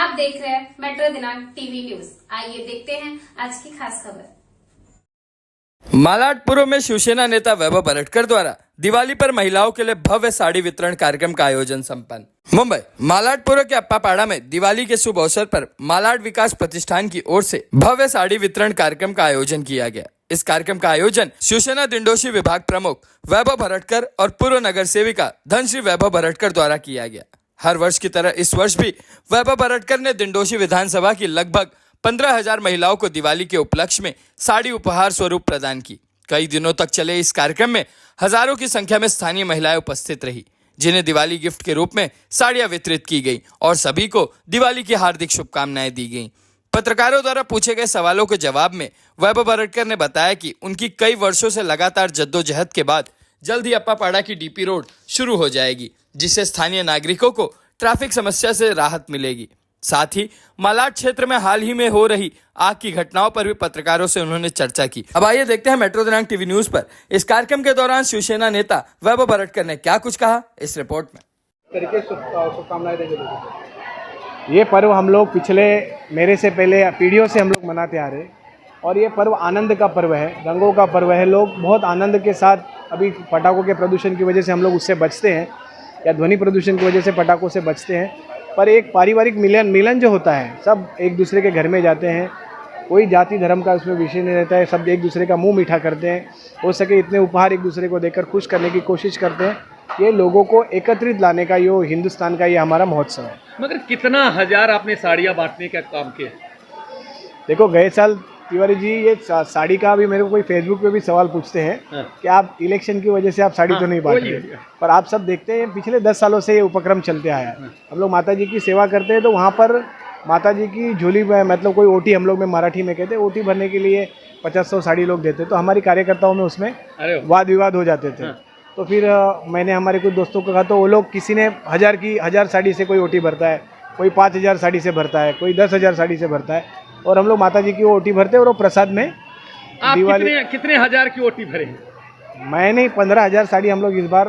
आप देख रहे हैं मेट्रो दिनांक टीवी न्यूज। आइए देखते हैं आज की खास खबर। मालाड पूर्व में शिवसेना नेता वैभव बरटकर द्वारा दिवाली पर महिलाओं के लिए भव्य साड़ी वितरण कार्यक्रम का आयोजन संपन्न। मुंबई मालाड पूर्व के अप्पापाड़ा में दिवाली के शुभ अवसर पर मालाड विकास प्रतिष्ठान की ओर से भव्य साड़ी वितरण कार्यक्रम का आयोजन किया गया। इस कार्यक्रम का आयोजन शिवसेना दिंडोशी विभाग प्रमुख वैभव बरटकर और पूर्व नगर सेविका धनश्री वैभव बरटकर द्वारा किया गया। हर वर्ष की तरह इस वर्ष भी वैभव बरटकर ने दिंडोशी विधानसभा की लगभग 15,000 महिलाओं को दिवाली के उपलक्ष्य में साड़ी उपहार स्वरूप प्रदान की। कई दिनों तक चले इस कार्यक्रम में हजारों की संख्या में स्थानीय महिलाएं उपस्थित रही, जिन्हें दिवाली गिफ्ट के रूप में साड़ियां वितरित की गई और सभी को दिवाली की हार्दिक शुभकामनाएं दी गईं। पत्रकारों द्वारा पूछे गए सवालों के जवाब में वैभव बरटकर ने बताया कि उनकी कई वर्षों से लगातार जद्दोजहद के बाद जल्द ही अप्पापाड़ा की डीपी रोड शुरू हो जाएगी, जिससे स्थानीय नागरिकों को ट्रैफिक समस्या से राहत मिलेगी। साथ ही मालाड क्षेत्र में हाल ही में हो रही आग की घटनाओं पर भी पत्रकारों से उन्होंने चर्चा की। अब आइए देखते हैं मेट्रो दिनांक टीवी न्यूज पर इस कार्यक्रम के दौरान शिवसेना नेता वैभव बरटकर ने क्या कुछ कहा, इस रिपोर्ट में। तरीके शुभकामनाएं देंगे लोगों को। ये पर्व हम लोग पिछले मेरे से पहले पीढ़ियों से हम लोग मनाते आ रहे और ये पर्व आनंद का पर्व है, रंगों का पर्व है। लोग बहुत आनंद के साथ, अभी पटाखों के प्रदूषण की वजह से हम लोग उससे बचते हैं या ध्वनि प्रदूषण की वजह से पटाखों से बचते हैं, पर एक पारिवारिक मिलन जो होता है, सब एक दूसरे के घर में जाते हैं, कोई जाति धर्म का उसमें विषय नहीं रहता है, सब एक दूसरे का मुंह मीठा करते हैं। हो सके इतने उपहार एक दूसरे को देकर खुश करने की कोशिश करते हैं। ये लोगों को एकत्रित लाने का यो हिंदुस्तान का ये हमारा महोत्सव है। मगर कितना हजार आपने साड़ियाँ बांटने का काम किया? देखो, गए साल तिवारी जी ये साड़ी का भी मेरे को कोई फेसबुक पे भी सवाल पूछते हैं कि आप इलेक्शन की वजह से आप साड़ी तो नहीं बांट रहे, पर आप सब देखते हैं पिछले 10 सालों से ये उपक्रम चलते आया है। हम लोग माता जी की सेवा करते हैं तो वहाँ पर माता जी की झोली में, मतलब कोई ओटी, हम लोग में मराठी में कहते हैं, ओटी भरने के लिए 50-100 साड़ी लोग देते, तो हमारी कार्यकर्ताओं में उसमें वाद विवाद हो जाते थे। तो फिर मैंने हमारे कुछ दोस्तों को कहा, तो वो लोग किसी ने 1000 साड़ी से कोई ओटी भरता है, कोई 5000 साड़ी से भरता है, कोई 10,000 साड़ी से भरता है, और हम लोग माता जी की वो ओटी भरते हैं और वो प्रसाद में दिवाली। कितने हजार की ओटी भरे? मैंने 15,000 साड़ी हम लोग इस बार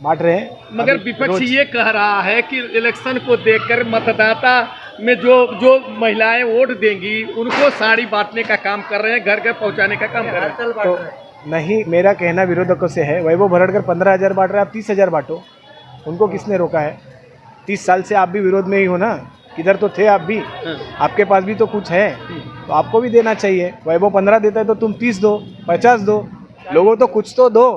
बांट रहे हैं। मगर विपक्ष ये कह रहा है कि इलेक्शन को देखकर मतदाता में जो महिलाएं वोट देंगी उनको साड़ी बांटने का काम कर रहे हैं, घर घर पहुंचाने का काम कर रहे हैं। तो नहीं, मेरा कहना विरोधकों से है, वैभव बरटकर 15,000 बांट रहे हैं, आप 30,000 बांटो। उनको किसने रोका है? 30 साल से आप भी विरोध में ही हो ना, किधर तो थे आप भी, आपके पास भी तो कुछ है, तो आपको भी देना चाहिए। वैभव 15 देता है तो तुम 30 दो, 50 दो, लोगों तो कुछ तो दो।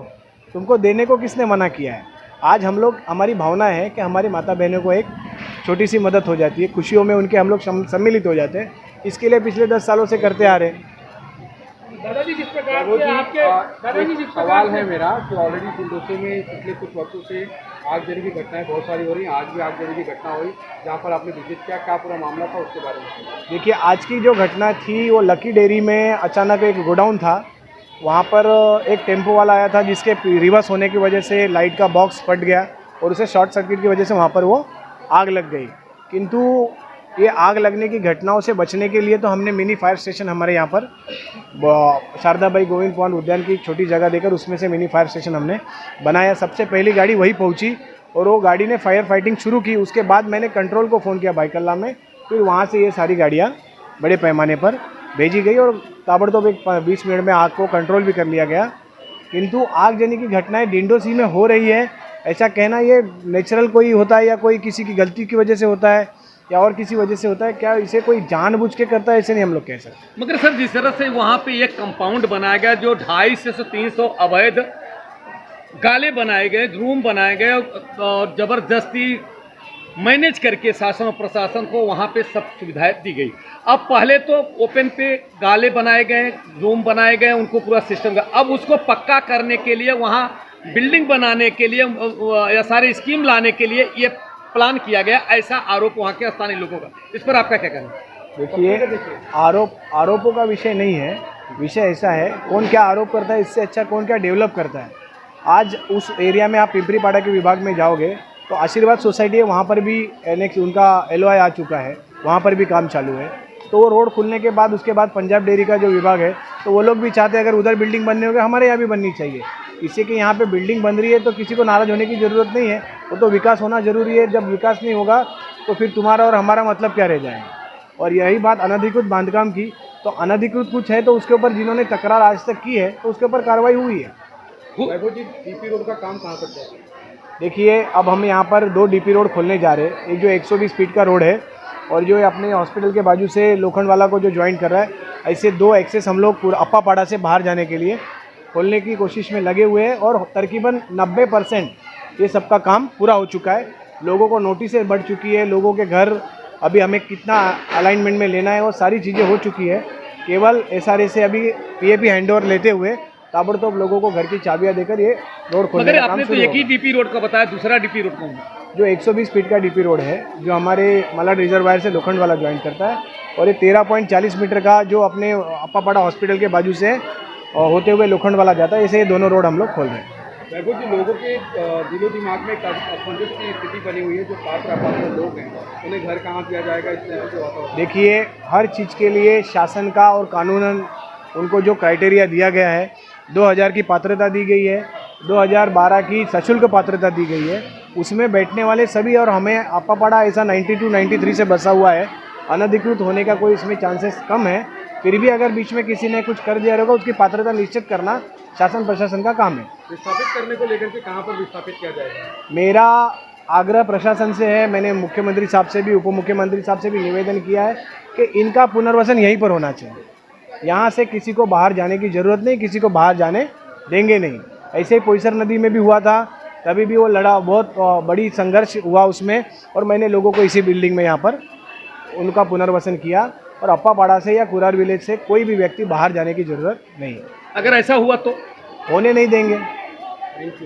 तुमको देने को किसने मना किया है? आज हम लोग, हमारी भावना है कि हमारी माता बहनों को एक छोटी सी मदद हो जाती है, खुशियों में उनके हम लोग सम्मिलित हो जाते हैं। इसके लिए पिछले 10 सालों से करते आ रहे हैं। दादाजी, जिस प्रकार के आपके सवाल है मेरा कि ऑलरेडी दिंडोशी में पिछले कुछ वर्षों से आगजनी की घटनाएं बहुत सारी हो रही हैं, आज भी आगजनी की घटना हुई, जहां पर आपने विजिट किया, क्या पूरा मामला था उसके बारे में? देखिए, आज की जो घटना थी वो लकी डेयरी में अचानक एक गोडाउन था, वहाँ पर एक टेम्पो वाला आया था जिसके रिवर्स होने की वजह से लाइट का बॉक्स फट गया और उसे शॉर्ट सर्किट की वजह से वहाँ पर वो आग लग गई। किंतु ये आग लगने की घटनाओं से बचने के लिए तो हमने मिनी फायर स्टेशन हमारे यहाँ पर शारदाबाई गोविंद पॉन्ड उद्यान की छोटी जगह देकर उसमें से मिनी फायर स्टेशन हमने बनाया। सबसे पहली गाड़ी वही पहुँची और वो गाड़ी ने फायर फाइटिंग शुरू की। उसके बाद मैंने कंट्रोल को फ़ोन किया बाइकल्ला में, फिर वहाँ से ये सारी गाड़ियाँ बड़े पैमाने पर भेजी गई और ताबड़तोड़ 20 मिनट में आग को कंट्रोल भी कर लिया गया। किंतु आगजनी की घटनाएं दिंडोशी में हो रही है, ऐसा कहना ये नेचुरल कोई होता है या कोई किसी की गलती की वजह से होता है या और किसी वजह से होता है, क्या इसे कोई जानबूझ के करता है, ऐसे नहीं हम लोग कह सकते। मगर सर, जिस तरह से वहाँ पे एक कंपाउंड बनाया गया, जो 250 से 300 अवैध गाले बनाए गए, रूम बनाए गए और ज़बरदस्ती मैनेज करके शासन और प्रशासन को वहाँ पे सब सुविधाएं दी गई। अब पहले तो ओपन पे गाले बनाए गए, रूम बनाए गए, उनको पूरा सिस्टम, अब उसको पक्का करने के लिए, वहाँ बिल्डिंग बनाने के लिए या सारी स्कीम लाने के लिए ये प्लान किया गया, ऐसा आरोप वहाँ के स्थानीय लोगों का। इस पर आपका क्या कहना है? देखिए, आरोपों का विषय नहीं है, विषय ऐसा है कौन क्या आरोप करता है, इससे अच्छा कौन क्या डेवलप करता है। आज उस एरिया में आप पिंपरीपाड़ा के विभाग में जाओगे तो आशीर्वाद सोसाइटी है, वहाँ पर भी एनेक्स उनका LOI आ चुका है, वहाँ पर भी काम चालू है। तो वो रोड खुलने के बाद उसके बाद पंजाब डेयरी का जो विभाग है, तो वो लोग भी चाहते हैं अगर उधर बिल्डिंग बनने होगी हमारे यहाँ भी बननी चाहिए। किसी के यहाँ पे बिल्डिंग बन रही है तो किसी को नाराज़ होने की ज़रूरत नहीं है, वो तो विकास होना ज़रूरी है। जब विकास नहीं होगा तो फिर तुम्हारा और हमारा मतलब क्या रह जाएगा। और यही बात अनधिकृत बांधकाम की, तो अनधिकृत कुछ है तो उसके ऊपर जिन्होंने तकरार आज तक की है तो उसके ऊपर कार्रवाई हुई है। वैभव जी, डीपी रोड का काम कहाँ तक जाएगा? देखिए, अब हम यहाँ पर 2 डीपी रोड खोलने जा रहे हैं। एक जो 120 फीट का रोड है और जो अपने हॉस्पिटल के बाजू से लोखंडवाला को जो ज्वाइन कर रहा है, ऐसे 2 एक्सेस हम लोग पूरा अप्पापाड़ा से बाहर जाने के लिए खोलने की कोशिश में लगे हुए हैं और तकरीबन 90% ये सबका काम पूरा हो चुका है। लोगों को नोटिसें बढ़ चुकी है, लोगों के घर अभी हमें कितना अलाइनमेंट में लेना है वो सारी चीज़ें हो चुकी है। केवल एसआरए से अभी पीएपी हैंडओवर लेते हुए ताबड़तोड़ लोगों को घर की चाबियां देकर ये रोड खोलने मगर का काम आपने तो शुरू एक ही होगा। डीपी रोड का बताया, दूसरा डीपी रोड कौन है? जो 120 फीट का डीपी रोड है जो हमारे मालाड रिजर्वायर से लोखंडवाला ज्वाइन करता है, और ये 13.40 मीटर का जो अपने अप्पापाड़ा हॉस्पिटल के बाजू से होते हुए लोखंडवाला जाता है, ऐसे ये दोनों रोड हम लोग खोल रहे हैं। वैभव जी, लोगों के दिलो दिमाग में एक असमंजस की स्थिति बनी हुई है। जो पात्र अपात्र लोग हैं उन्हें घर कहाँ दिया जाएगा, इस तरह से वातावरण? देखिए, हर चीज़ के लिए शासन का और कानूनन उनको जो क्राइटेरिया दिया गया है, 2000 की पात्रता दी गई है, 2012 की सशुल्क पात्रता दी गई है, उसमें बैठने वाले सभी, और हमें अप्पापाड़ा ऐसा 92-93 से बसा हुआ है, अनधिकृत होने का कोई इसमें चांसेस कम है। फिर भी अगर बीच में किसी ने कुछ कर दिया होगा, उसकी पात्रता निश्चित करना शासन प्रशासन का काम है। विस्थापित करने को लेकर के कहाँ पर विस्थापित किया जाएगा? मेरा आग्रह प्रशासन से है, मैंने मुख्यमंत्री साहब से भी, उप मुख्यमंत्री साहब से भी निवेदन किया है कि इनका पुनर्वसन यहीं पर होना चाहिए। यहाँ से किसी को बाहर जाने की ज़रूरत नहीं, किसी को बाहर जाने देंगे नहीं। ऐसे ही पोईसर नदी में भी हुआ था, तभी भी वो लड़ा, बहुत बड़ी संघर्ष हुआ उसमें, और मैंने लोगों को इसी बिल्डिंग में यहाँ पर उनका पुनर्वसन किया। और अप्पापाड़ा से या कुरार विलेज से कोई भी व्यक्ति बाहर जाने की ज़रूरत नहीं है, अगर ऐसा हुआ तो होने नहीं देंगे। Thank you.